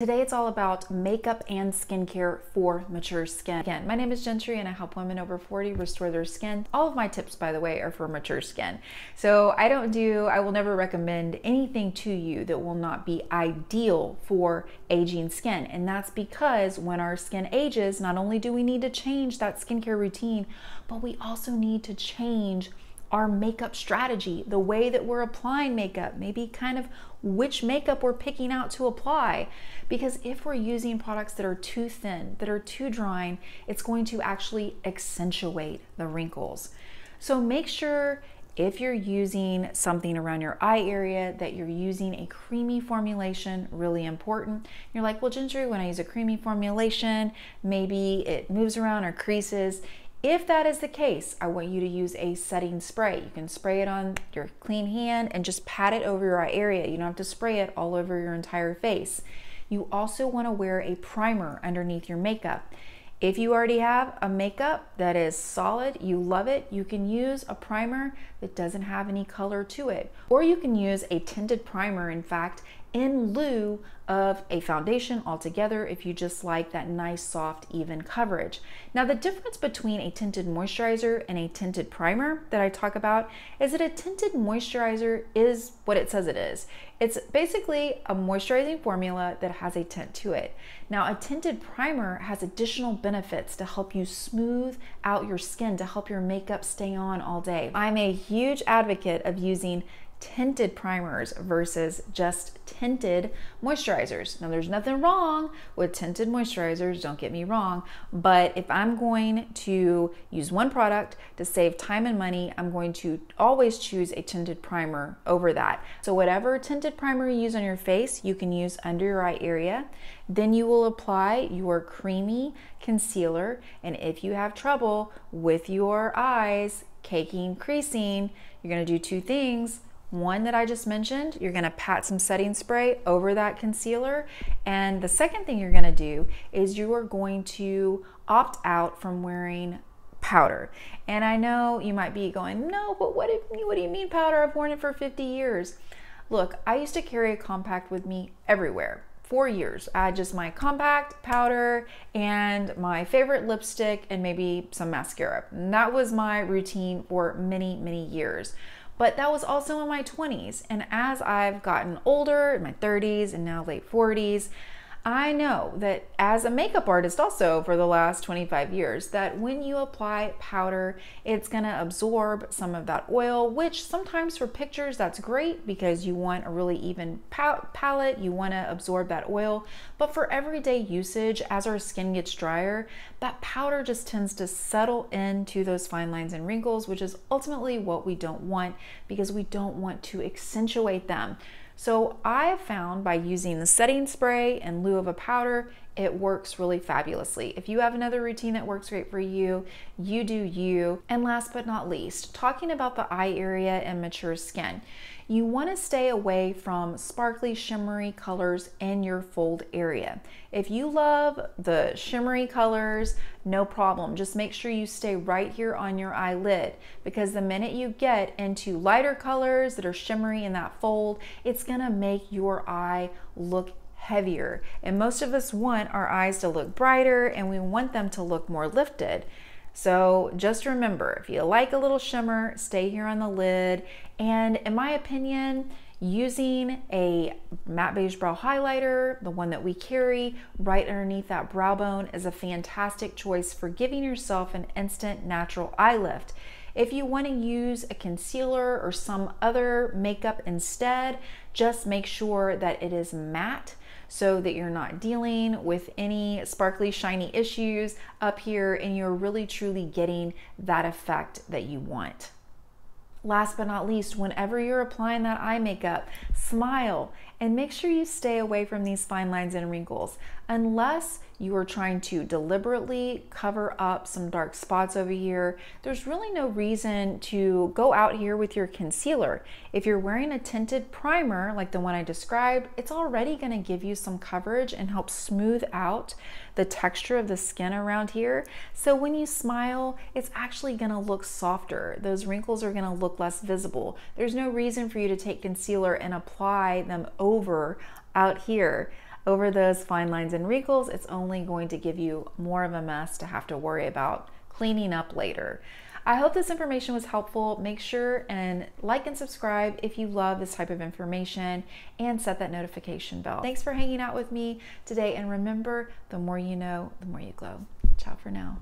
Today it's all about makeup and skincare for mature skin. Again, my name is Jentri and I help women over 40 restore their skin. All of my tips, by the way, are for mature skin. So I will never recommend anything to you that will not be ideal for aging skin. And that's because when our skin ages, not only do we need to change that skincare routine, but we also need to change our makeup strategy, the way that we're applying makeup, maybe kind of which makeup we're picking out to apply. Because if we're using products that are too thin, that are too drying, it's going to actually accentuate the wrinkles. So make sure if you're using something around your eye area that you're using a creamy formulation, really important. You're like, well, Jentri, when I use a creamy formulation, maybe it moves around or creases. If that is the case, I want you to use a setting spray. You can spray it on your clean hand and just pat it over your eye area. You don't have to spray it all over your entire face. You also want to wear a primer underneath your makeup. If you already have a makeup that is solid, you love it, you can use a primer that doesn't have any color to it. Or you can use a tinted primer, in fact, in lieu of a foundation altogether if you just like that nice, soft, even coverage. Now, the difference between a tinted moisturizer and a tinted primer that I talk about is that a tinted moisturizer is what it says it is. It's basically a moisturizing formula that has a tint to it. Now, a tinted primer has additional benefits to help you smooth out your skin, to help your makeup stay on all day. I'm a huge advocate of using tinted primers versus just tinted moisturizers. Now, there's nothing wrong with tinted moisturizers, don't get me wrong, but if I'm going to use one product to save time and money, I'm going to always choose a tinted primer over that. So whatever tinted primer you use on your face, you can use under your eye area. Then you will apply your creamy concealer, and if you have trouble with your eyes caking, creasing, you're going to do two things. One that I just mentioned, you're gonna pat some setting spray over that concealer. And the second thing you're gonna do is you are going to opt out from wearing powder. And I know you might be going, no, but what do you mean powder? I've worn it for 50 years. Look, I used to carry a compact with me everywhere. 4 years. I had just my compact, powder, and my favorite lipstick, and maybe some mascara. And that was my routine for many, many years. But that was also in my 20s. And as I've gotten older, in my 30s and now late 40s, I know that as a makeup artist also for the last 25 years, that when you apply powder, it's gonna absorb some of that oil, which sometimes for pictures, that's great because you want a really even palette, you wanna absorb that oil. But for everyday usage, as our skin gets drier, that powder just tends to settle into those fine lines and wrinkles, which is ultimately what we don't want because we don't want to accentuate them. So I have found by using the setting spray in lieu of a powder, it works really fabulously. If you have another routine that works great for you, you do you. And last but not least, talking about the eye area and mature skin, you want to stay away from sparkly, shimmery colors in your fold area. If you love the shimmery colors, no problem. Just make sure you stay right here on your eyelid, because the minute you get into lighter colors that are shimmery in that fold, it's gonna make your eye look heavier. And most of us want our eyes to look brighter and we want them to look more lifted. So just remember, if you like a little shimmer, stay here on the lid. And in my opinion, using a matte beige brow highlighter, the one that we carry right underneath that brow bone, is a fantastic choice for giving yourself an instant natural eye lift. If you want to use a concealer or some other makeup instead, just make sure that it is matte so that you're not dealing with any sparkly, shiny issues up here and you're really truly getting that effect that you want. Last but not least, whenever you're applying that eye makeup, smile and make sure you stay away from these fine lines and wrinkles. Unless you are trying to deliberately cover up some dark spots over here, there's really no reason to go out here with your concealer. If you're wearing a tinted primer like the one I described, it's already going to give you some coverage and help smooth out the texture of the skin around here. So when you smile, it's actually going to look softer. Those wrinkles are going to look less visible. There's no reason for you to take concealer and apply them over out here over those fine lines and wrinkles. It's only going to give you more of a mess to have to worry about cleaning up later. I hope this information was helpful. Make sure and like and subscribe if you love this type of information, and set that notification bell. Thanks for hanging out with me today, and remember, the more you know, the more you glow. Ciao for now.